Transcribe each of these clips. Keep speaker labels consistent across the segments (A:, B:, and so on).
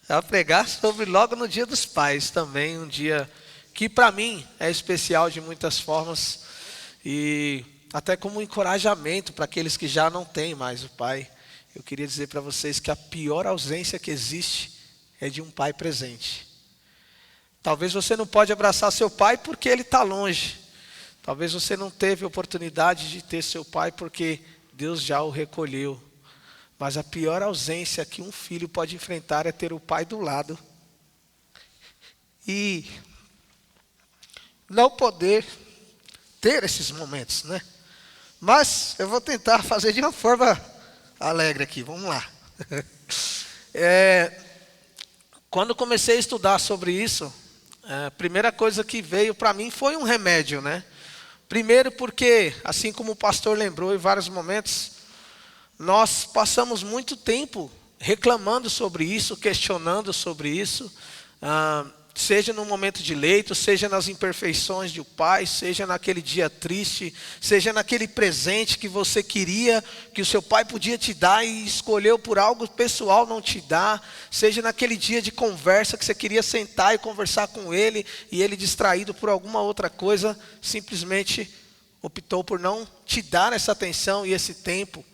A: a pregar sobre logo no Dia dos Pais também, um dia que para mim é especial de muitas formas e até como um encorajamento para aqueles que já não têm mais o pai. Eu queria dizer para vocês que a pior ausência que existe é de um pai presente. Talvez você não pode abraçar seu pai porque ele está longe. Talvez você não teve oportunidade de ter seu pai porque Deus já o recolheu. Mas a pior ausência que um filho pode enfrentar é ter o pai do lado e não poder ter esses momentos, né? Mas eu vou tentar fazer de uma forma alegre aqui, vamos lá. Quando comecei a estudar sobre isso, a primeira coisa que veio para mim foi um remédio, né? Primeiro porque, assim como o pastor lembrou em vários momentos, nós passamos muito tempo reclamando sobre isso, questionando sobre isso, seja no momento de leito, seja nas imperfeições de um pai, seja naquele dia triste, seja naquele presente que você queria, que o seu pai podia te dar e escolheu por algo pessoal não te dar, seja naquele dia de conversa que você queria sentar e conversar com ele, e ele distraído por alguma outra coisa, simplesmente optou por não te dar essa atenção e esse tempo.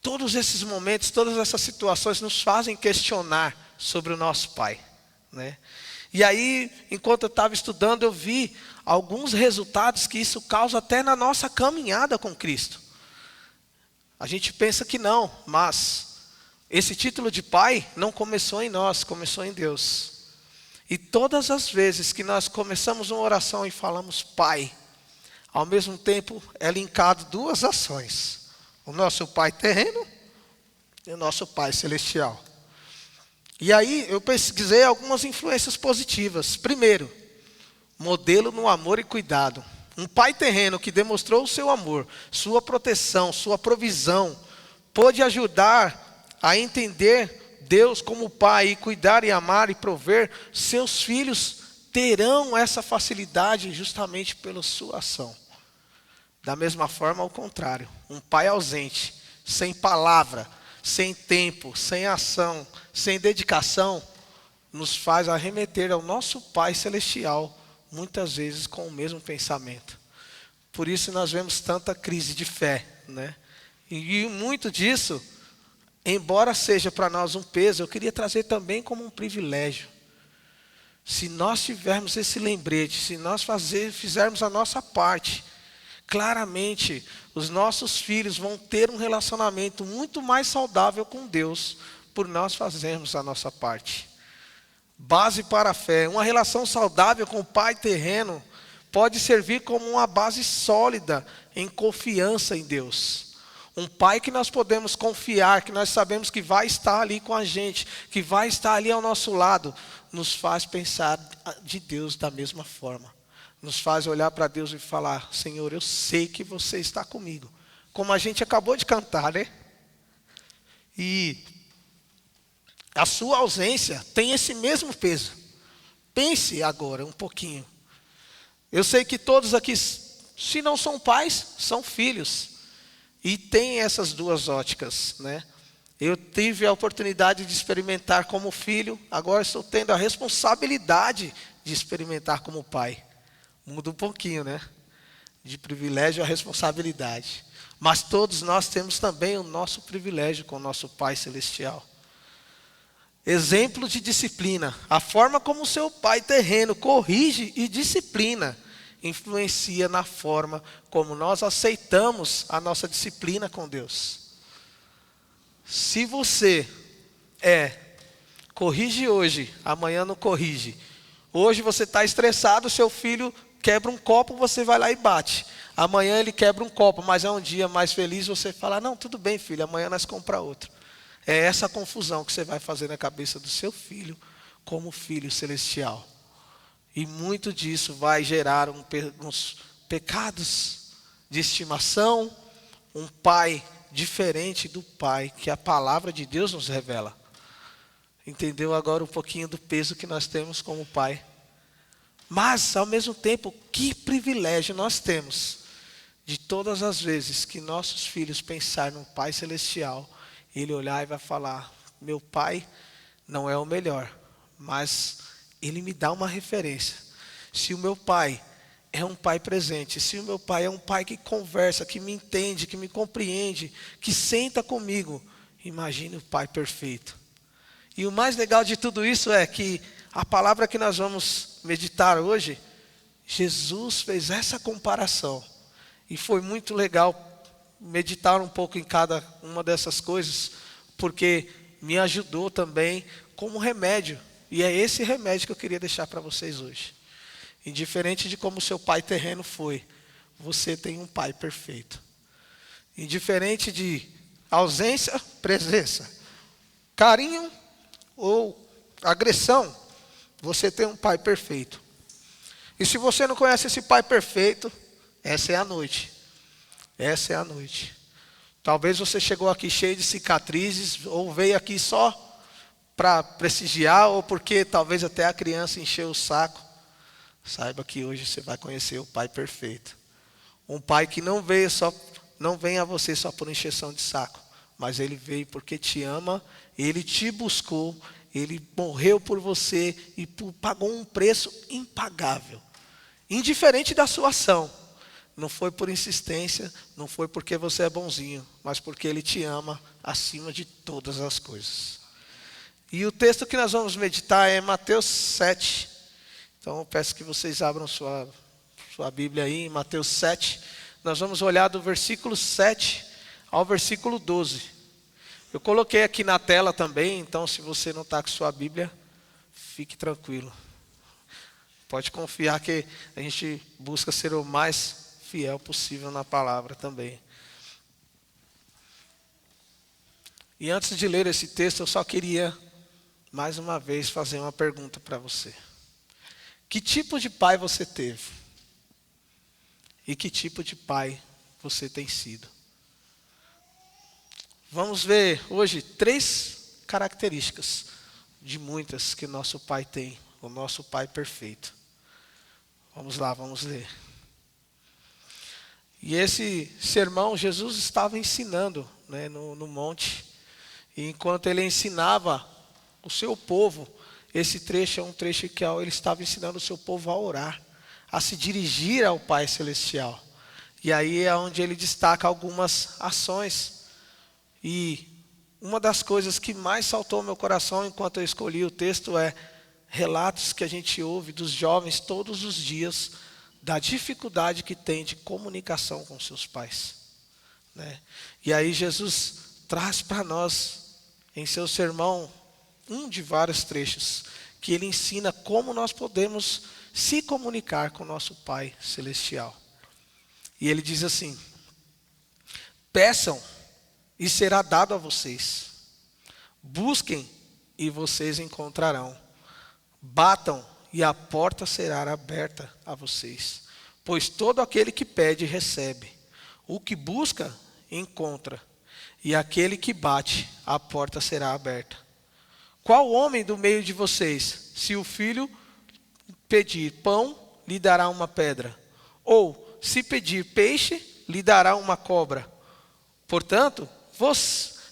A: Todos esses momentos, todas essas situações nos fazem questionar sobre o nosso pai, né? E aí, enquanto eu estava estudando, eu vi alguns resultados que isso causa até na nossa caminhada com Cristo. A gente pensa que não, mas esse título de pai não começou em nós, começou em Deus. E todas as vezes que nós começamos uma oração e falamos pai, ao mesmo tempo é linkado duas ações. O nosso pai terreno e o nosso pai celestial. E aí eu pesquisei algumas influências positivas. Primeiro, modelo no amor e cuidado. Um pai terreno que demonstrou o seu amor, sua proteção, sua provisão, pôde ajudar a entender Deus como pai e cuidar e amar e prover, seus filhos terão essa facilidade justamente pela sua ação. Da mesma forma, ao contrário, um pai ausente, sem palavra, sem tempo, sem ação, sem dedicação, nos faz arremeter ao nosso Pai Celestial, muitas vezes com o mesmo pensamento. Por isso nós vemos tanta crise de fé, né? E muito disso, embora seja para nós um peso, eu queria trazer também como um privilégio. Se nós tivermos esse lembrete, se nós fizermos a nossa parte, claramente, os nossos filhos vão ter um relacionamento muito mais saudável com Deus por nós fazermos a nossa parte. Base para a fé. Uma relação saudável com o pai terreno pode servir como uma base sólida em confiança em Deus. Um pai que nós podemos confiar, que nós sabemos que vai estar ali com a gente, que vai estar ali ao nosso lado, nos faz pensar de Deus da mesma forma. Nos faz olhar para Deus e falar, Senhor, eu sei que você está comigo. Como a gente acabou de cantar, né? E a sua ausência tem esse mesmo peso. Pense agora um pouquinho. Eu sei que todos aqui, se não são pais, são filhos. E tem essas duas óticas, né? Eu tive a oportunidade de experimentar como filho, agora estou tendo a responsabilidade de experimentar como pai. Muda um pouquinho, né? De privilégio a responsabilidade. Mas todos nós temos também o nosso privilégio com o nosso Pai Celestial. Exemplo de disciplina. A forma como o seu pai terreno corrige e disciplina influencia na forma como nós aceitamos a nossa disciplina com Deus. Se você corrige hoje, amanhã não corrige. Hoje você está estressado, seu filho quebra um copo, você vai lá e bate. Amanhã ele quebra um copo, mas é um dia mais feliz, você fala, não, tudo bem filho, amanhã nós compramos outro. É essa confusão que você vai fazer na cabeça do seu filho como filho celestial. E muito disso vai gerar uns pecados de estimação, um pai diferente do pai que a palavra de Deus nos revela. Entendeu agora um pouquinho do peso que nós temos como pai? Mas, ao mesmo tempo, que privilégio nós temos de todas as vezes que nossos filhos pensarem no Pai Celestial, ele olhar e vai falar, meu pai não é o melhor, mas ele me dá uma referência. Se o meu pai é um pai presente, se o meu pai é um pai que conversa, que me entende, que me compreende, que senta comigo, imagine o pai perfeito. E o mais legal de tudo isso é que a palavra que nós vamos meditar hoje, Jesus fez essa comparação. E foi muito legal meditar um pouco em cada uma dessas coisas, porque me ajudou também como remédio. E é esse remédio que eu queria deixar para vocês hoje. Indiferente de como seu pai terreno foi, você tem um pai perfeito. Indiferente de ausência, presença, carinho ou agressão, você tem um pai perfeito. E se você não conhece esse pai perfeito, essa é a noite. Essa é a noite. Talvez você chegou aqui cheio de cicatrizes, ou veio aqui só para prestigiar, ou porque talvez até a criança encheu o saco. Saiba que hoje você vai conhecer o pai perfeito. Um pai que não vem a você só por encheção de saco, mas ele veio porque te ama, ele te buscou, ele morreu por você e pagou um preço impagável. Indiferente da sua ação. Não foi por insistência, não foi porque você é bonzinho, mas porque ele te ama acima de todas as coisas. E o texto que nós vamos meditar é Mateus 7. Então eu peço que vocês abram sua Bíblia aí em Mateus 7. Nós vamos olhar do versículo 7 ao versículo 12. Eu coloquei aqui na tela também, então se você não está com sua Bíblia, fique tranquilo. Pode confiar que a gente busca ser o mais fiel possível na palavra também. E antes de ler esse texto, eu só queria, mais uma vez, fazer uma pergunta para você. Que tipo de pai você teve? E que tipo de pai você tem sido? Vamos ver hoje 3 características de muitas que nosso pai tem, o nosso pai perfeito. Vamos lá, vamos ler. E esse sermão Jesus estava ensinando, né, no monte. E enquanto ele ensinava o seu povo, esse trecho é um trecho que ele estava ensinando o seu povo a orar, a se dirigir ao Pai Celestial. E aí é onde ele destaca algumas ações. E uma das coisas que mais saltou ao meu coração enquanto eu escolhi o texto é relatos que a gente ouve dos jovens todos os dias da dificuldade que tem de comunicação com seus pais, né? E aí Jesus traz para nós em seu sermão um de vários trechos que ele ensina como nós podemos se comunicar com o nosso Pai Celestial. E ele diz assim: peçam e será dado a vocês, busquem e vocês encontrarão, batam e a porta será aberta a vocês. Pois todo aquele que pede, recebe. O que busca, encontra. E aquele que bate, a porta será aberta. Qual homem do meio de vocês, se o filho pedir pão, lhe dará uma pedra? Ou, se pedir peixe, lhe dará uma cobra? Portanto,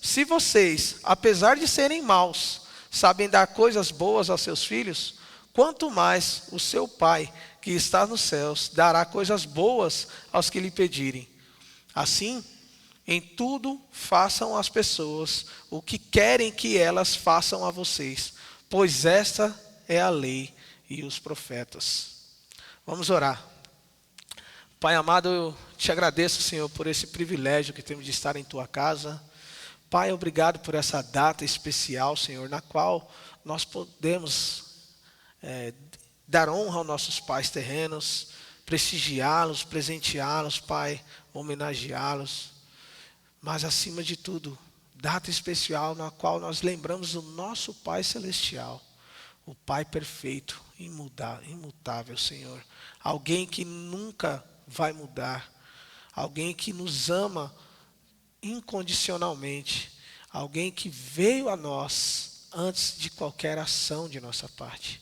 A: se vocês, apesar de serem maus, sabem dar coisas boas aos seus filhos, quanto mais o seu Pai, que está nos céus, dará coisas boas aos que lhe pedirem. Assim, em tudo façam às pessoas o que querem que elas façam a vocês, pois esta é a lei e os profetas. Vamos orar. Pai amado, eu te agradeço, Senhor, por esse privilégio que temos de estar em tua casa. Pai, obrigado por essa data especial, Senhor, na qual nós podemos dar honra aos nossos pais terrenos, prestigiá-los, presenteá-los, Pai, homenageá-los. Mas acima de tudo, data especial na qual nós lembramos do nosso Pai Celestial, o Pai perfeito, imutável, Senhor. Alguém que nunca vai mudar, alguém que nos ama incondicionalmente, alguém que veio a nós antes de qualquer ação de nossa parte.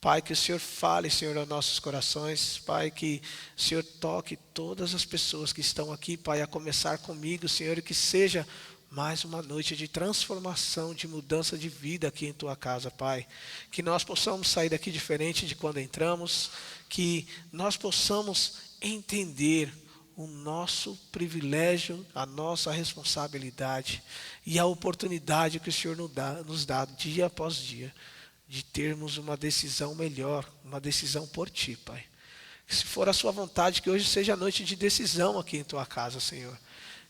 A: Pai, que o Senhor fale, Senhor, aos nossos corações. Pai, que o Senhor toque todas as pessoas que estão aqui, Pai, a começar comigo, Senhor, e que seja mais uma noite de transformação, de mudança de vida aqui em tua casa, Pai. Que nós possamos sair daqui diferente de quando entramos, que nós possamos entender o nosso privilégio, a nossa responsabilidade e a oportunidade que o Senhor nos dá dia após dia, de termos uma decisão melhor, uma decisão por Ti, Pai. Que se for a Sua vontade, que hoje seja a noite de decisão aqui em Tua casa, Senhor.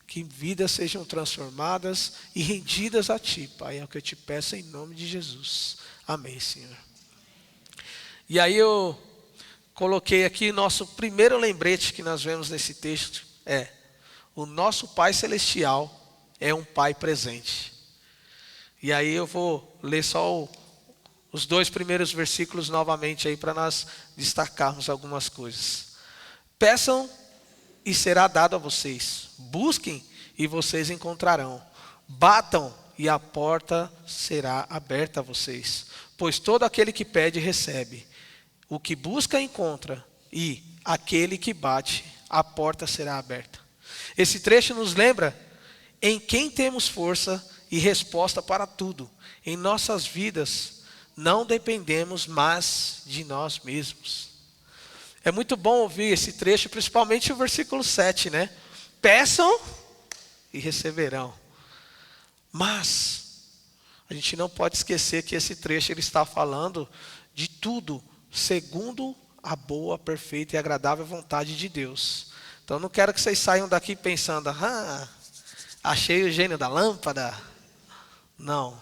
A: Que vidas sejam transformadas e rendidas a Ti, Pai. É o que eu te peço em nome de Jesus. Amém, Senhor. E aí eu coloquei aqui nosso primeiro lembrete que nós vemos nesse texto. O nosso Pai Celestial é um Pai presente. E aí eu vou ler só os 2 primeiros versículos novamente aí para nós destacarmos algumas coisas. Peçam e será dado a vocês. Busquem e vocês encontrarão. Batam e a porta será aberta a vocês. Pois todo aquele que pede recebe. O que busca encontra. E aquele que bate, a porta será aberta. Esse trecho nos lembra em quem temos força e resposta para tudo. Em nossas vidas não dependemos mais de nós mesmos. É muito bom ouvir esse trecho, principalmente o versículo 7, né? Peçam e receberão. Mas a gente não pode esquecer que esse trecho ele está falando de tudo segundo a boa, perfeita e agradável vontade de Deus. Então não quero que vocês saiam daqui pensando, achei o gênio da lâmpada. Não,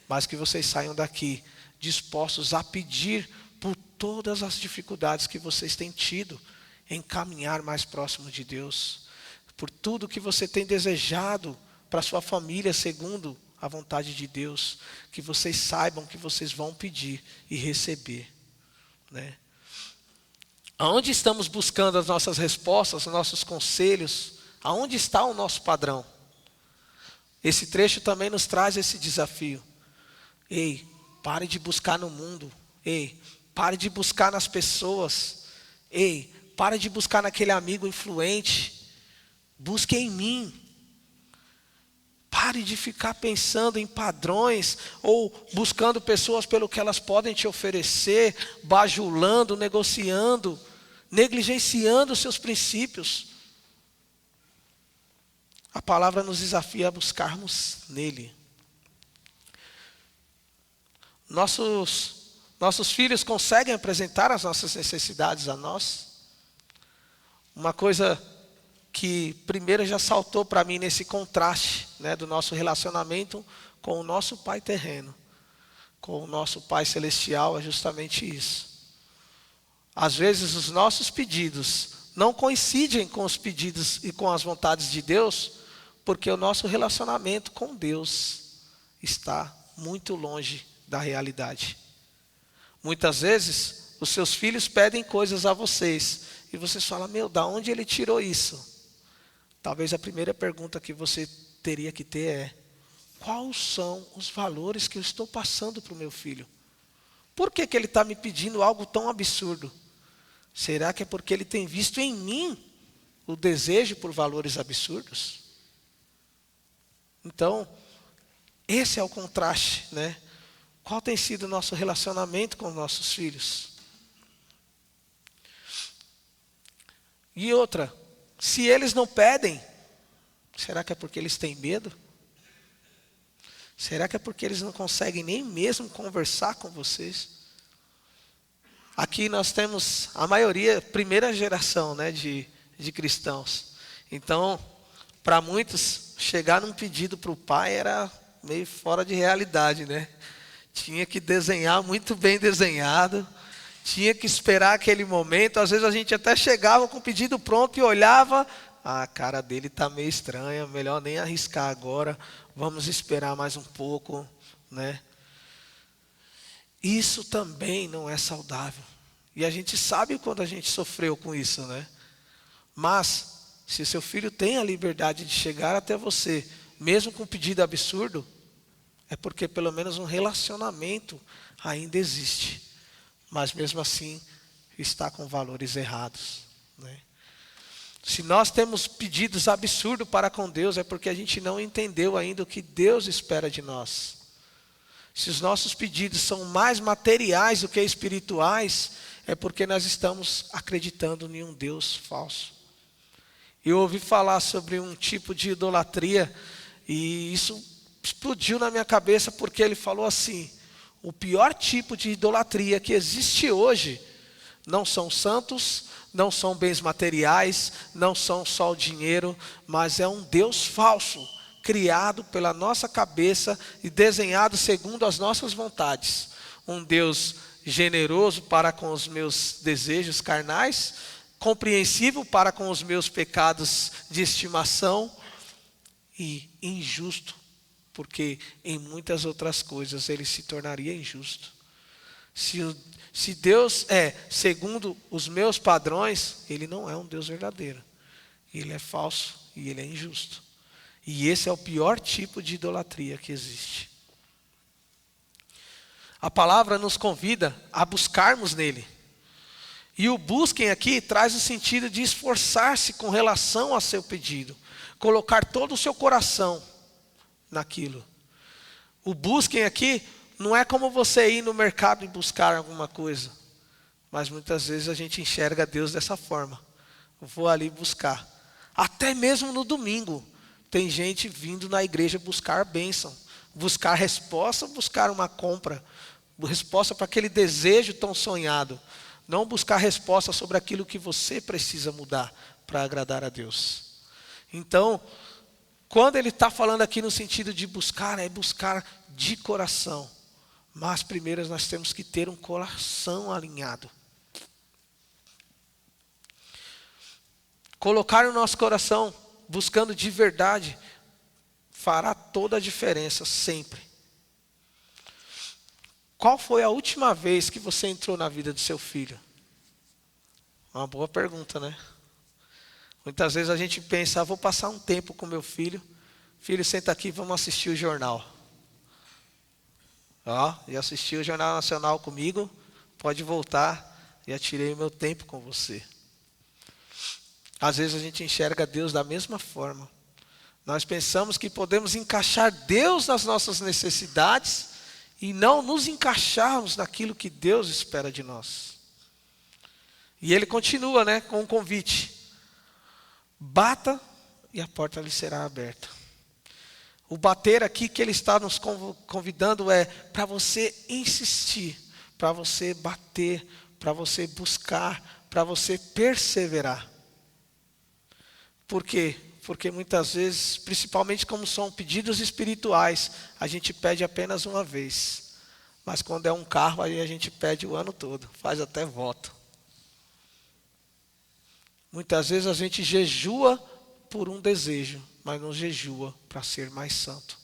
A: mas que vocês saiam daqui dispostos a pedir por todas as dificuldades que vocês têm tido em caminhar mais próximo de Deus, por tudo que você tem desejado para sua família segundo a vontade de Deus, que vocês saibam que vocês vão pedir e receber, né? Aonde estamos buscando as nossas respostas, os nossos conselhos? Aonde está o nosso padrão? Esse trecho também nos traz esse desafio. Ei, pare de buscar no mundo. Ei, pare de buscar nas pessoas. Ei, pare de buscar naquele amigo influente. Busque em mim. Pare de ficar pensando em padrões ou buscando pessoas pelo que elas podem te oferecer, bajulando, negociando, negligenciando os seus princípios. A palavra nos desafia a buscarmos nele. Nossos filhos conseguem apresentar as nossas necessidades a nós? Uma coisa que primeiro já saltou para mim nesse contraste, né, do nosso relacionamento com o nosso Pai terreno, com o nosso Pai celestial, é justamente isso. Às vezes os nossos pedidos não coincidem com os pedidos e com as vontades de Deus, porque o nosso relacionamento com Deus está muito longe da realidade. Muitas vezes os seus filhos pedem coisas a vocês e vocês falam, da onde ele tirou isso? Talvez a primeira pergunta que você teria que ter é, quais são os valores que eu estou passando para o meu filho? Por que ele está me pedindo algo tão absurdo? Será que é porque ele tem visto em mim o desejo por valores absurdos? Então, esse é o contraste, né? Qual tem sido o nosso relacionamento com os nossos filhos? E outra, se eles não pedem, será que é porque eles têm medo? Será que é porque eles não conseguem nem mesmo conversar com vocês? Aqui nós temos a maioria, primeira geração, né, de cristãos. Então, para muitos, chegar num pedido para o pai era meio fora de realidade, né? Tinha que desenhar muito bem desenhado, tinha que esperar aquele momento. Às vezes a gente até chegava com o pedido pronto e olhava, a cara dele está meio estranha, melhor nem arriscar agora, vamos esperar mais um pouco, né? Isso também não é saudável. E a gente sabe quando a gente sofreu com isso, né? Mas, se seu filho tem a liberdade de chegar até você, mesmo com um pedido absurdo, é porque pelo menos um relacionamento ainda existe. Mas mesmo assim, está com valores errados, né? Se nós temos pedidos absurdos para com Deus, é porque a gente não entendeu ainda o que Deus espera de nós. Se os nossos pedidos são mais materiais do que espirituais, é porque nós estamos acreditando em um Deus falso. Eu ouvi falar sobre um tipo de idolatria, e isso explodiu na minha cabeça, porque ele falou assim: o pior tipo de idolatria que existe hoje não são santos, não são bens materiais, não são só o dinheiro, mas é um Deus falso, criado pela nossa cabeça e desenhado segundo as nossas vontades. Um Deus generoso para com os meus desejos carnais, compreensível para com os meus pecados de estimação, e injusto, porque em muitas outras coisas ele se tornaria injusto. Se Deus é segundo os meus padrões, ele não é um Deus verdadeiro. Ele é falso e ele é injusto. E esse é o pior tipo de idolatria que existe. A palavra nos convida a buscarmos nele. E o busquem aqui traz o sentido de esforçar-se com relação ao seu pedido. Colocar todo o seu coração naquilo. O busquem aqui não é como você ir no mercado e buscar alguma coisa. Mas muitas vezes a gente enxerga Deus dessa forma. Eu vou ali buscar. Até mesmo no domingo. Tem gente vindo na igreja buscar bênção. Buscar resposta, buscar uma compra. Resposta para aquele desejo tão sonhado. Não buscar resposta sobre aquilo que você precisa mudar para agradar a Deus. Então, quando ele está falando aqui no sentido de buscar, é buscar de coração. Mas primeiro nós temos que ter um coração alinhado. Colocar o nosso coração buscando de verdade fará toda a diferença sempre. Qual foi a última vez que você entrou na vida do seu filho? Uma boa pergunta, né? Muitas vezes a gente pensa: vou passar um tempo com meu filho. Filho, senta aqui, vamos assistir o jornal. Já assistiu o Jornal Nacional comigo, pode voltar, já tirei o meu tempo com você. Às vezes a gente enxerga Deus da mesma forma. Nós pensamos que podemos encaixar Deus nas nossas necessidades e não nos encaixarmos naquilo que Deus espera de nós. E ele continua, com um convite: bata e a porta lhe será aberta. O bater aqui que ele está nos convidando é para você insistir, para você bater, para você buscar, para você perseverar. Por quê? Porque muitas vezes, principalmente como são pedidos espirituais, a gente pede apenas uma vez. Mas quando é um carro, aí a gente pede o ano todo, faz até voto. Muitas vezes a gente jejua por um desejo, mas não jejua para ser mais santo.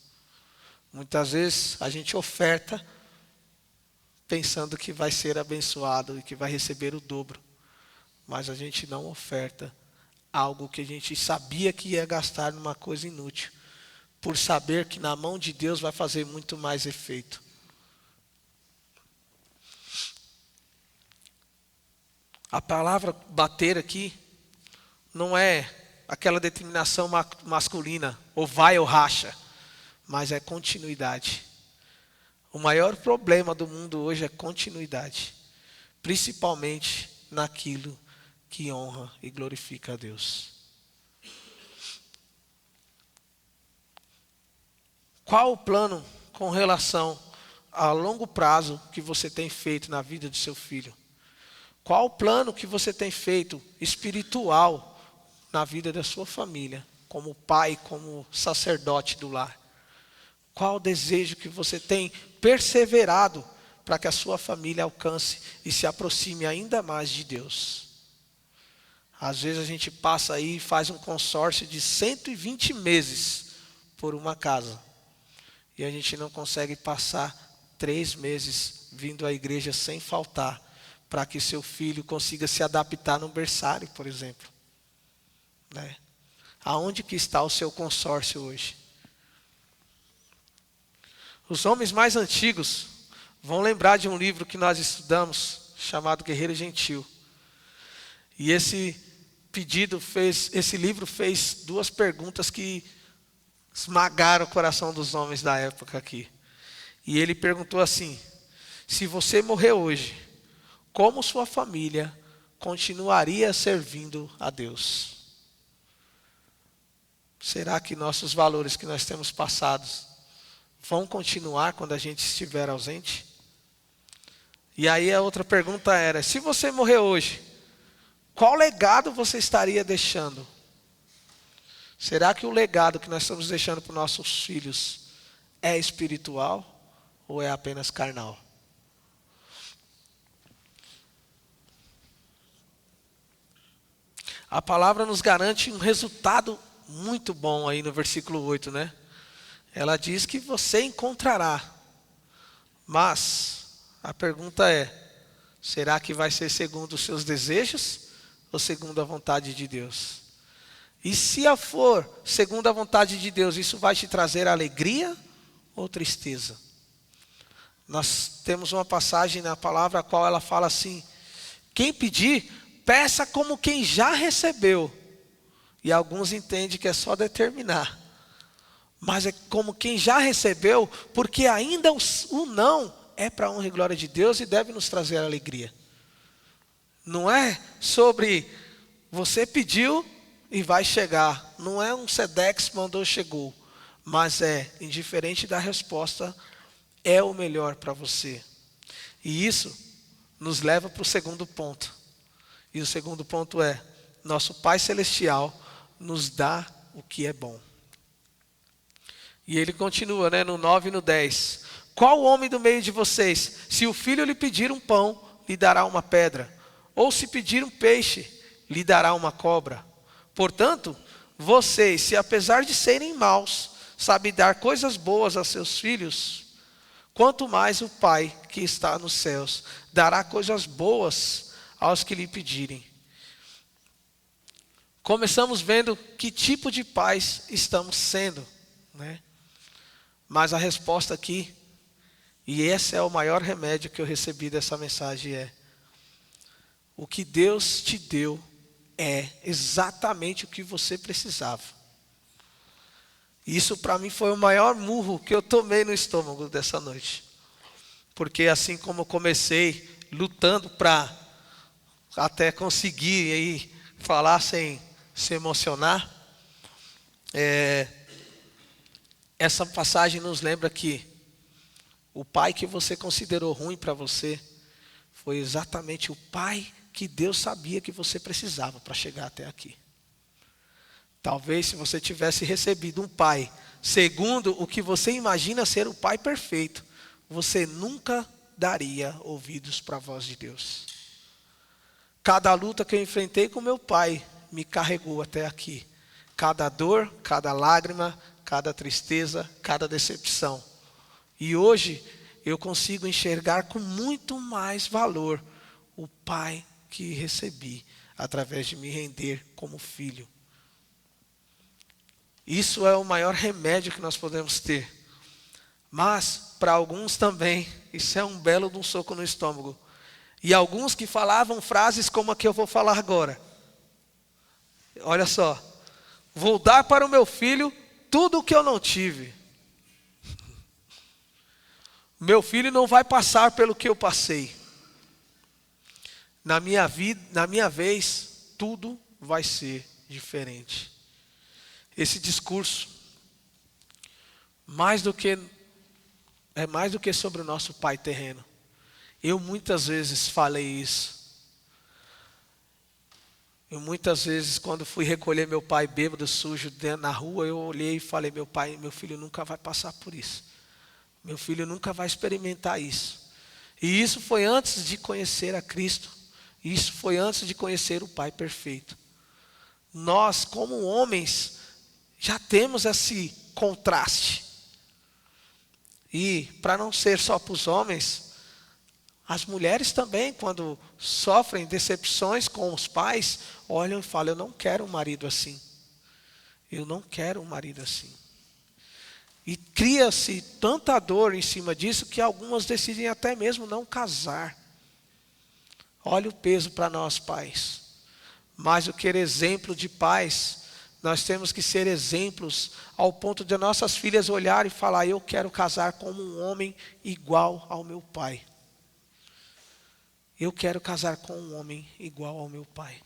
A: Muitas vezes a gente oferta pensando que vai ser abençoado e que vai receber o dobro. Mas a gente não oferta algo que a gente sabia que ia gastar numa coisa inútil, por saber que na mão de Deus vai fazer muito mais efeito. A palavra bater aqui não é aquela determinação masculina, ou vai ou racha, mas é continuidade. O maior problema do mundo hoje é continuidade, principalmente naquilo que honra e glorifica a Deus. Qual o plano com relação a longo prazo que você tem feito na vida do seu filho? Qual o plano que você tem feito espiritual na vida da sua família, como pai, como sacerdote do lar? Qual o desejo que você tem perseverado para que a sua família alcance e se aproxime ainda mais de Deus? Às vezes a gente passa aí e faz um consórcio de 120 meses por uma casa. E a gente não consegue passar 3 meses vindo à igreja sem faltar, para que seu filho consiga se adaptar no berçário, por exemplo. Aonde que está o seu consórcio hoje? Os homens mais antigos vão lembrar de um livro que nós estudamos, chamado Guerreiro Gentil. E esse esse livro fez duas perguntas que esmagaram o coração dos homens da época aqui. E ele perguntou assim: se você morrer hoje, como sua família continuaria servindo a Deus? Será que nossos valores que nós temos passados vão continuar quando a gente estiver ausente? E aí a outra pergunta era: se você morrer hoje, qual legado você estaria deixando? Será que o legado que nós estamos deixando para os nossos filhos é espiritual ou é apenas carnal? A palavra nos garante um resultado muito bom aí no versículo 8, né? Ela diz que você encontrará. Mas a pergunta é: será que vai ser segundo os seus desejos ou segundo a vontade de Deus? E se for segundo a vontade de Deus, isso vai te trazer alegria ou tristeza? Nós temos uma passagem na palavra a qual ela fala assim: quem pedir, peça como quem já recebeu. E alguns entendem que é só determinar. Mas é como quem já recebeu, porque ainda o não é para a honra e glória de Deus e deve nos trazer alegria. Não é sobre você pediu e vai chegar. Não é um Sedex mandou, chegou. Mas indiferente da resposta, é o melhor para você. E isso nos leva para o segundo ponto. E o segundo ponto é: nosso Pai Celestial nos dá o que é bom. E ele continua, no 9 e no 10. Qual homem do meio de vocês, se o filho lhe pedir um pão, lhe dará uma pedra? Ou se pedir um peixe, lhe dará uma cobra? Portanto, vocês, se apesar de serem maus, sabem dar coisas boas a seus filhos, quanto mais o Pai que está nos céus dará coisas boas aos que lhe pedirem. Começamos vendo que tipo de pais estamos sendo, né? Mas a resposta aqui, e esse é o maior remédio que eu recebi dessa mensagem, é: o que Deus te deu é exatamente o que você precisava. Isso para mim foi o maior murro que eu tomei no estômago dessa noite. Porque assim como eu comecei lutando para até conseguir aí falar sem se emocionar, essa passagem nos lembra que o pai que você considerou ruim para você foi exatamente o pai que Deus sabia que você precisava para chegar até aqui. Talvez se você tivesse recebido um pai segundo o que você imagina ser o pai perfeito, você nunca daria ouvidos para a voz de Deus. Cada luta que eu enfrentei com meu pai me carregou até aqui. Cada dor, cada lágrima, cada tristeza, cada decepção. E hoje eu consigo enxergar com muito mais valor o pai que recebi através de me render como filho. Isso é o maior remédio que nós podemos ter. Mas para alguns também isso é um belo de um soco no estômago. E alguns que falavam frases como a que eu vou falar agora. Olha só: vou dar para o meu filho tudo o que eu não tive. Meu filho não vai passar pelo que eu passei. Na minha vida, na minha vez, tudo vai ser diferente. Esse discurso é mais do que sobre o nosso pai terreno. Eu muitas vezes falei isso. Eu muitas vezes, quando fui recolher meu pai bêbado, sujo, na rua, eu olhei e falei: meu pai, meu filho nunca vai passar por isso. Meu filho nunca vai experimentar isso. E isso foi antes de conhecer a Cristo. Isso foi antes de conhecer o Pai perfeito. Nós, como homens, já temos esse contraste. E para não ser só para os homens, as mulheres também, quando sofrem decepções com os pais, olham e falam: eu não quero um marido assim. Eu não quero um marido assim. E cria-se tanta dor em cima disso que algumas decidem até mesmo não casar. Olha o peso para nós pais. mais do que exemplo de pais, nós temos que ser exemplos ao ponto de nossas filhas olharem e falar: eu quero casar como um homem igual ao meu pai. Eu quero casar com um homem igual ao meu pai.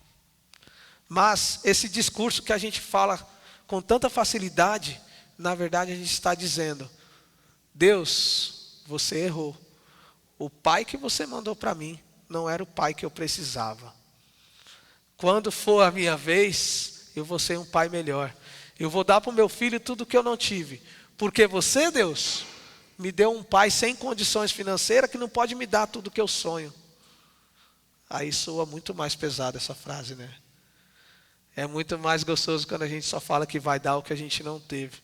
A: Mas esse discurso que a gente fala com tanta facilidade, na verdade a gente está dizendo: Deus, você errou. O pai que você mandou para mim não era o pai que eu precisava. Quando for a minha vez, eu vou ser um pai melhor. Eu vou dar para o meu filho tudo que eu não tive. Porque você, Deus, me deu um pai sem condições financeiras que não pode me dar tudo que eu sonho. Aí soa muito mais pesada essa frase, né? É muito mais gostoso quando a gente só fala que vai dar o que a gente não teve.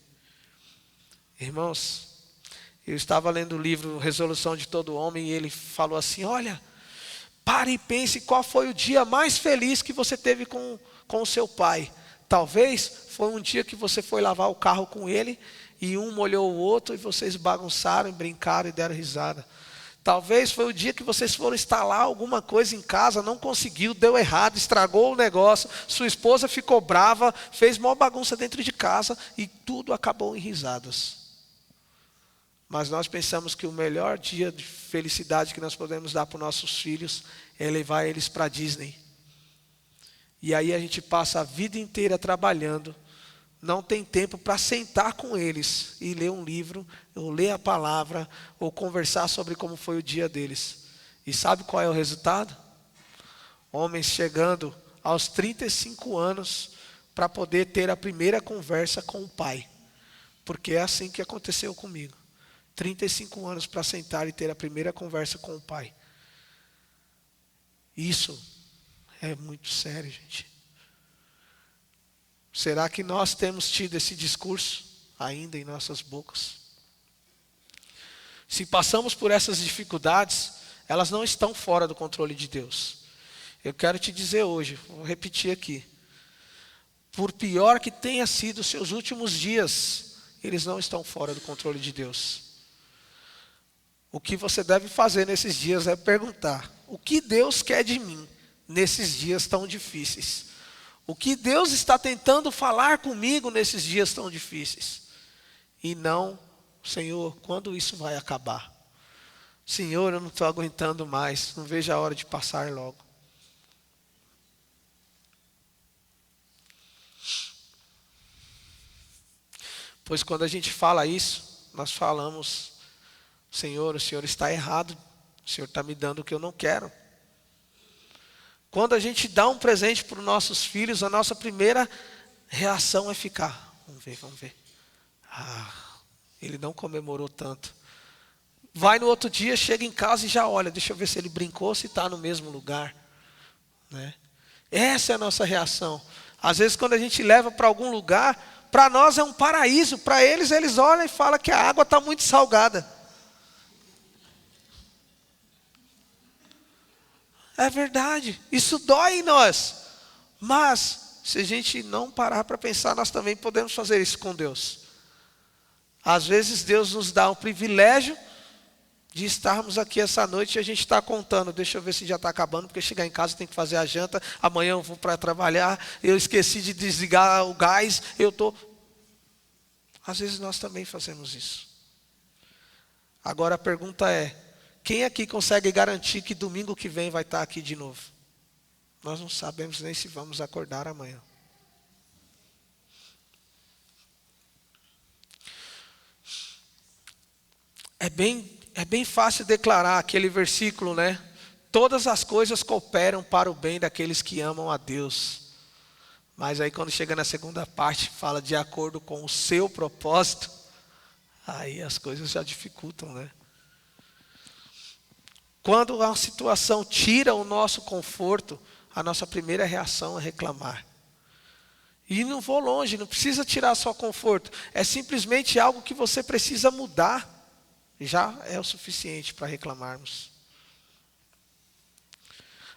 A: Irmãos, eu estava lendo o livro Resolução de Todo Homem e ele falou assim: olha, pare e pense qual foi o dia mais feliz que você teve com o seu pai. Talvez foi um dia que você foi lavar o carro com ele e um molhou o outro e vocês bagunçaram, brincaram e deram risada. Talvez foi o dia que vocês foram instalar alguma coisa em casa, não conseguiu, deu errado, estragou o negócio, sua esposa ficou brava, fez maior bagunça dentro de casa e tudo acabou em risadas. Mas nós pensamos que o melhor dia de felicidade que nós podemos dar para os nossos filhos é levar eles para a Disney. E aí a gente passa a vida inteira trabalhando, não tem tempo para sentar com eles e ler um livro, ou ler a palavra, ou conversar sobre como foi o dia deles. E sabe qual é o resultado? Homens chegando aos 35 anos para poder ter a primeira conversa com o pai. Porque é assim que aconteceu comigo. 35 anos para sentar e ter a primeira conversa com o pai. Isso é muito sério, gente. Será que nós temos tido esse discurso ainda em nossas bocas? Se passamos por essas dificuldades, elas não estão fora do controle de Deus. Eu quero te dizer hoje, vou repetir aqui. Por pior que tenha sido os seus últimos dias, eles não estão fora do controle de Deus. O que você deve fazer nesses dias é perguntar: o que Deus quer de mim nesses dias tão difíceis? O que Deus está tentando falar comigo nesses dias tão difíceis? E não: Senhor, quando isso vai acabar? Senhor, eu não estou aguentando mais, não vejo a hora de passar logo. Pois quando a gente fala isso, nós falamos: Senhor, o Senhor está errado, o Senhor está me dando o que eu não quero. Quando a gente dá um presente para os nossos filhos, a nossa primeira reação é ficar: vamos ver. Ele não comemorou tanto. Vai no outro dia, chega em casa e já olha, deixa eu ver se ele brincou, se está no mesmo lugar. Né? Essa é a nossa reação. Às vezes quando a gente leva para algum lugar, para nós é um paraíso, para eles olham e falam que a água está muito salgada. É verdade, isso dói em nós. Mas, se a gente não parar para pensar, nós também podemos fazer isso com Deus. Às vezes Deus nos dá o privilégio de estarmos aqui essa noite e a gente está contando: deixa eu ver se já está acabando, porque chegar em casa tem que fazer a janta, amanhã eu vou para trabalhar, eu esqueci de desligar o gás, Às vezes nós também fazemos isso. Agora a pergunta é: quem aqui consegue garantir que domingo que vem vai estar aqui de novo? Nós não sabemos nem se vamos acordar amanhã. É bem fácil declarar aquele versículo, né? Todas as coisas cooperam para o bem daqueles que amam a Deus. Mas aí quando chega na segunda parte, fala de acordo com o seu propósito, aí as coisas já dificultam, né? Quando a situação tira o nosso conforto, a nossa primeira reação é reclamar. E não vou longe, não precisa tirar só conforto. É simplesmente algo que você precisa mudar. Já é o suficiente para reclamarmos.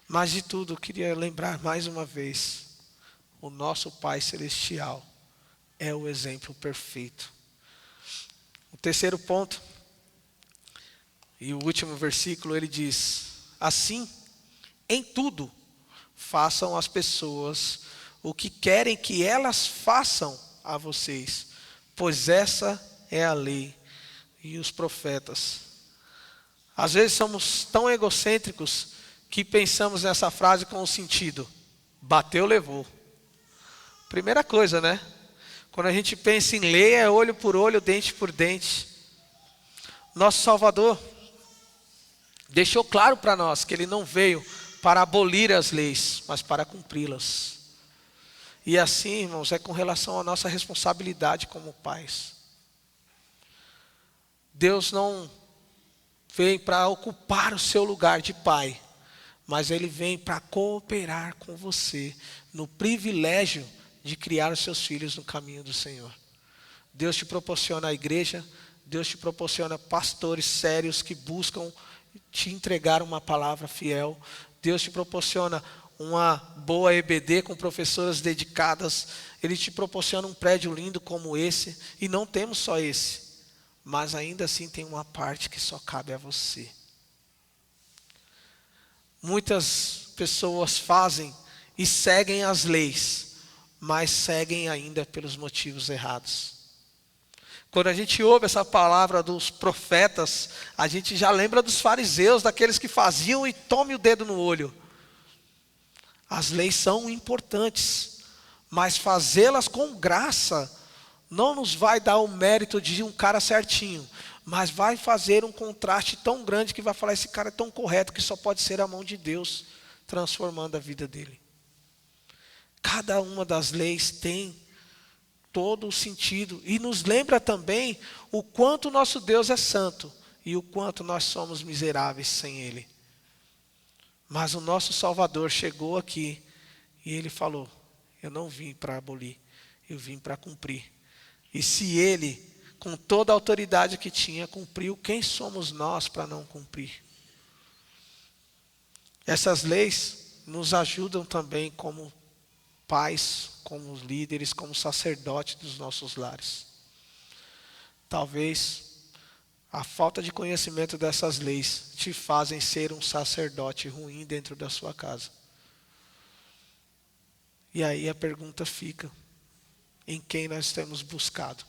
A: Mas de tudo, eu queria lembrar mais uma vez: o nosso Pai Celestial é o exemplo perfeito. O terceiro ponto, e o último versículo, ele diz: assim, em tudo, façam às pessoas o que querem que elas façam a vocês, pois essa é a lei e os profetas. Às vezes somos tão egocêntricos que pensamos nessa frase com o sentido: bateu, levou. Primeira coisa, né? Quando a gente pensa em lei, é olho por olho, dente por dente. Nosso Salvador deixou claro para nós que Ele não veio para abolir as leis, mas para cumpri-las. E assim, irmãos, é com relação à nossa responsabilidade como pais. Deus não vem para ocupar o seu lugar de pai, mas Ele vem para cooperar com você no privilégio de criar os seus filhos no caminho do Senhor. Deus te proporciona a igreja, Deus te proporciona pastores sérios que buscam te entregar uma palavra fiel. Deus te proporciona uma boa EBD com professoras dedicadas. Ele te proporciona um prédio lindo como esse. E não temos só esse, mas ainda assim tem uma parte que só cabe a você. Muitas pessoas fazem e seguem as leis, mas seguem ainda pelos motivos errados. Quando a gente ouve essa palavra dos profetas, a gente já lembra dos fariseus, daqueles que faziam e tome o dedo no olho. As leis são importantes, mas fazê-las com graça não nos vai dar o mérito de um cara certinho, mas vai fazer um contraste tão grande que vai falar: esse cara é tão correto que só pode ser a mão de Deus transformando a vida dele. Cada uma das leis tem todo o sentido e nos lembra também o quanto nosso Deus é santo e o quanto nós somos miseráveis sem Ele. Mas o nosso Salvador chegou aqui e Ele falou: eu não vim para abolir, eu vim para cumprir. E se Ele, com toda a autoridade que tinha, cumpriu, quem somos nós para não cumprir? Essas leis nos ajudam também como pais, como líderes, como sacerdotes dos nossos lares. Talvez a falta de conhecimento dessas leis te fazem ser um sacerdote ruim dentro da sua casa. E aí a pergunta fica: em quem nós temos buscado?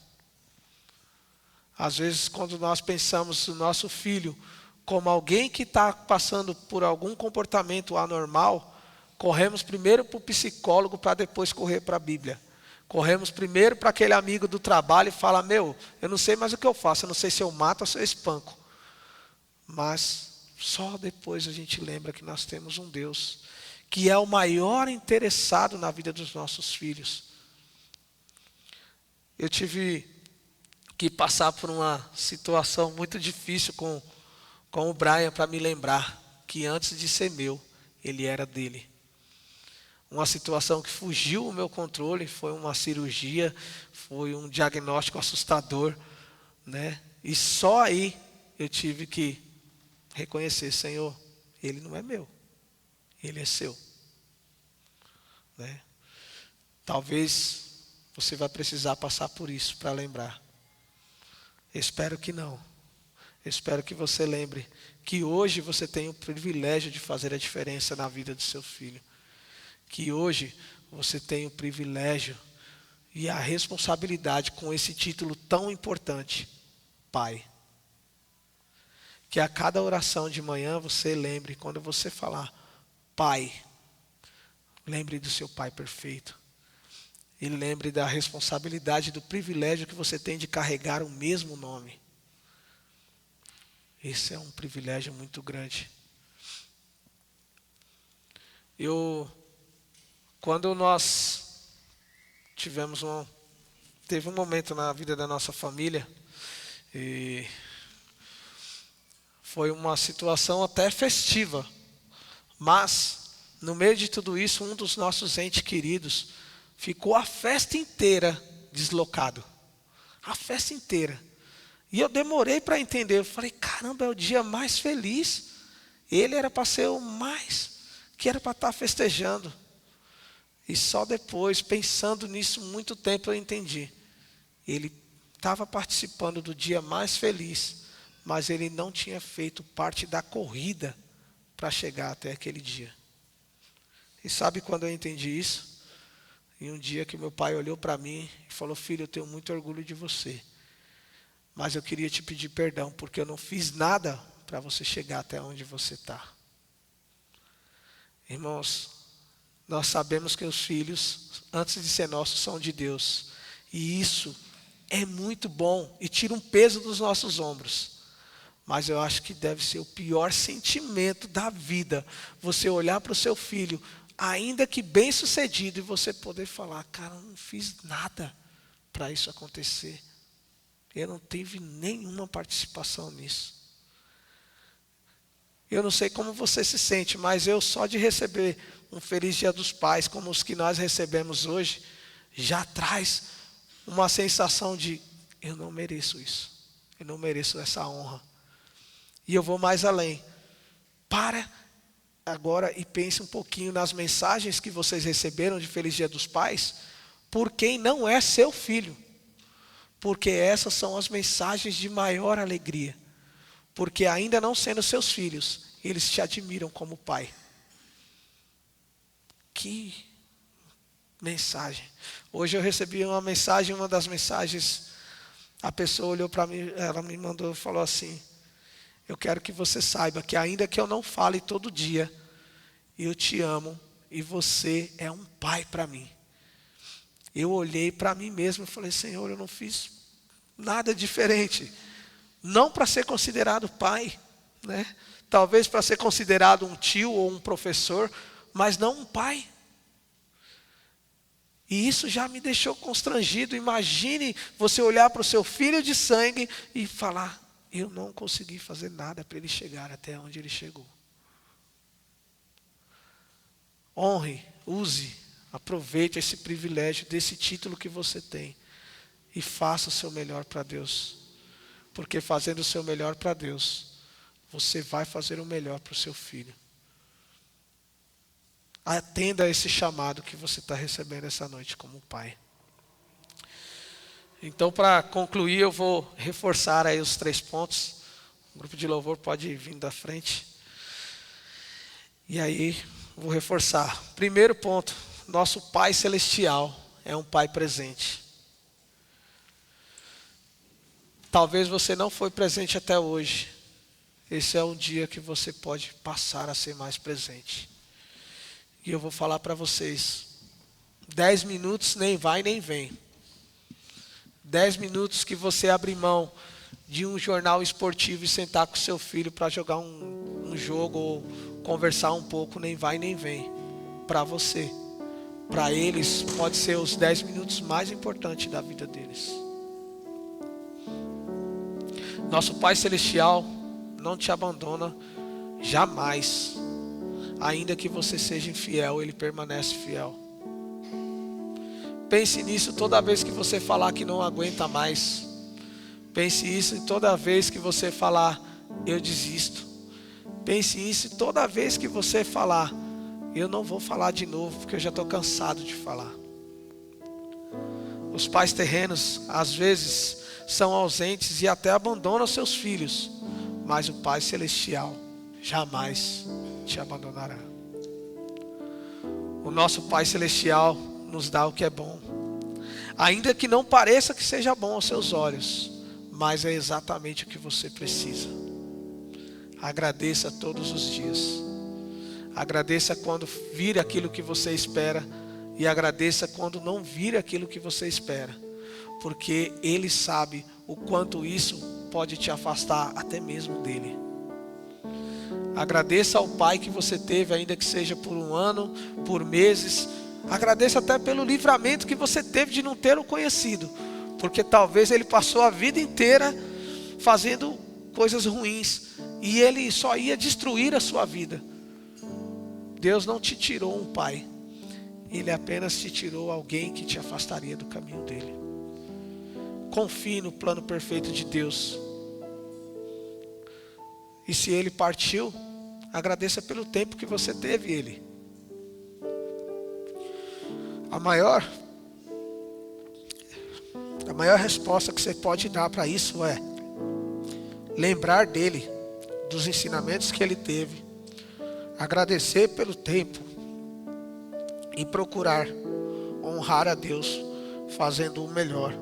A: Às vezes, quando nós pensamos no nosso filho como alguém que está passando por algum comportamento anormal, corremos primeiro para o psicólogo para depois correr para a Bíblia. Corremos primeiro para aquele amigo do trabalho e fala: meu, eu não sei mais o que eu faço, eu não sei se eu mato ou se eu espanco. Mas só depois a gente lembra que nós temos um Deus que é o maior interessado na vida dos nossos filhos. Eu tive que passar por uma situação muito difícil com o Brian para me lembrar que antes de ser meu, ele era dele. Uma situação que fugiu o meu controle, foi uma cirurgia, foi um diagnóstico assustador, né? E só aí eu tive que reconhecer: Senhor, ele não é meu, ele é seu, né? Talvez você vai precisar passar por isso para lembrar. Espero que não. Espero que você lembre que hoje você tem o privilégio de fazer a diferença na vida do seu filho. Que hoje você tem o privilégio e a responsabilidade com esse título tão importante: Pai. Que a cada oração de manhã você lembre, quando você falar Pai, lembre do seu Pai perfeito. E lembre da responsabilidade, do privilégio que você tem de carregar o mesmo nome. Esse é um privilégio muito grande. Quando nós teve um momento na vida da nossa família, e foi uma situação até festiva, mas no meio de tudo isso, um dos nossos entes queridos ficou a festa inteira deslocado, a festa inteira. E eu demorei para entender. Eu falei: caramba, é o dia mais feliz. Ele era para ser o mais, que era para estar festejando. E só depois, pensando nisso muito tempo, eu entendi. Ele estava participando do dia mais feliz, mas ele não tinha feito parte da corrida para chegar até aquele dia. E sabe quando eu entendi isso? E um dia que meu pai olhou para mim e falou: filho, eu tenho muito orgulho de você, mas eu queria te pedir perdão, porque eu não fiz nada para você chegar até onde você está. Irmãos, nós sabemos que os filhos, antes de ser nossos, são de Deus. E isso é muito bom e tira um peso dos nossos ombros. Mas eu acho que deve ser o pior sentimento da vida, você olhar para o seu filho, ainda que bem sucedido, e você poder falar: cara, eu não fiz nada para isso acontecer. Eu não tive nenhuma participação nisso. Eu não sei como você se sente, mas eu só de receber um feliz Dia dos Pais, como os que nós recebemos hoje, já traz uma sensação de: eu não mereço isso, eu não mereço essa honra. E eu vou mais além. Para agora e pense um pouquinho nas mensagens que vocês receberam de Feliz Dia dos Pais, por quem não é seu filho. Porque essas são as mensagens de maior alegria. Porque ainda não sendo seus filhos, eles te admiram como pai. Que mensagem. Hoje eu recebi uma mensagem, uma das mensagens, a pessoa olhou para mim, ela me mandou e falou assim: eu quero que você saiba que ainda que eu não fale todo dia, eu te amo e você é um pai para mim. Eu olhei para mim mesmo e falei: Senhor, eu não fiz nada diferente. Não para ser considerado pai, né? Talvez para ser considerado um tio ou um professor, mas não um pai. E isso já me deixou constrangido. Imagine você olhar para o seu filho de sangue e falar: eu não consegui fazer nada para ele chegar até onde ele chegou. Honre, use, aproveite esse privilégio desse título que você tem e faça o seu melhor para Deus. Porque fazendo o seu melhor para Deus, você vai fazer o melhor para o seu filho. Atenda a esse chamado que você está recebendo essa noite como pai. Então, para concluir, eu vou reforçar aí os 3 pontos. O grupo de louvor pode vir da frente. E aí, vou reforçar. Primeiro ponto: nosso Pai Celestial é um Pai presente. Talvez você não foi presente até hoje. Esse é um dia que você pode passar a ser mais presente. E eu vou falar para vocês: 10 minutos nem vai nem vem. 10 minutos que você abre mão de um jornal esportivo e sentar com seu filho para jogar um jogo ou conversar um pouco, nem vai nem vem. Para você. Para eles, pode ser os 10 minutos mais importantes da vida deles. Nosso Pai Celestial não te abandona jamais. Ainda que você seja infiel, Ele permanece fiel. Pense nisso toda vez que você falar que não aguenta mais. Pense isso toda vez que você falar: eu desisto. Pense isso toda vez que você falar: eu não vou falar de novo, porque eu já estou cansado de falar. Os pais terrenos, às vezes, são ausentes e até abandonam seus filhos. Mas o Pai Celestial jamais te abandonará. O nosso Pai Celestial nos dá o que é bom. Ainda que não pareça que seja bom aos seus olhos, mas é exatamente o que você precisa. Agradeça todos os dias. Agradeça quando vir aquilo que você espera. E agradeça quando não vir aquilo que você espera. Porque Ele sabe o quanto isso pode te afastar até mesmo dEle. Agradeça ao Pai que você teve, ainda que seja por um ano, por meses. Agradeça até pelo livramento que você teve de não ter o conhecido. Porque talvez Ele passou a vida inteira fazendo coisas ruins. E Ele só ia destruir a sua vida. Deus não te tirou um pai. Ele apenas te tirou alguém que te afastaria do caminho dEle. Confie no plano perfeito de Deus. E se Ele partiu, agradeça pelo tempo que você teve Ele. A maior resposta que você pode dar para isso é lembrar dEle, dos ensinamentos que Ele teve, agradecer pelo tempo e procurar honrar a Deus fazendo o melhor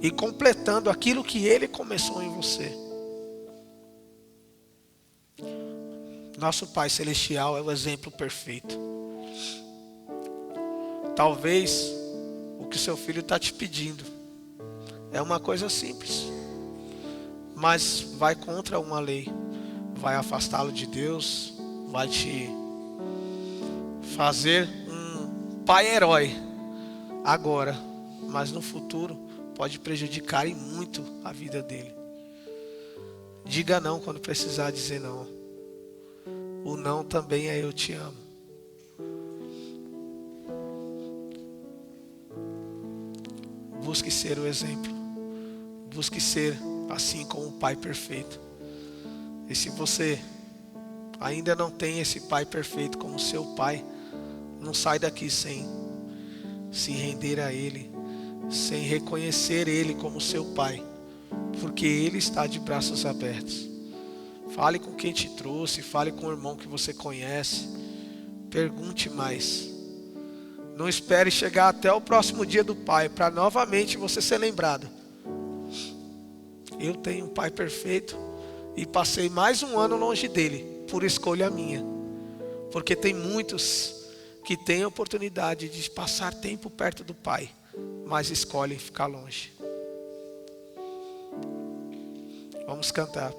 A: e completando aquilo que Ele começou em você. Nosso Pai Celestial é o exemplo perfeito. Talvez o que seu filho está te pedindo é uma coisa simples, mas vai contra uma lei, vai afastá-lo de Deus, vai te fazer um pai herói agora, mas no futuro pode prejudicar e muito a vida dele. Diga não quando precisar dizer não. O não também é eu te amo. Busque ser o exemplo. Busque ser assim como o Pai perfeito. E se você ainda não tem esse Pai perfeito como seu Pai, não sai daqui sem se render a Ele, sem reconhecer Ele como seu Pai, porque Ele está de braços abertos. Fale com quem te trouxe, fale com o irmão que você conhece, pergunte mais. Não espere chegar até o próximo dia do Pai para novamente você ser lembrado. Eu tenho um Pai perfeito e passei mais um ano longe dele, por escolha minha. Porque tem muitos que têm a oportunidade de passar tempo perto do Pai, mas escolhem ficar longe. Vamos cantar.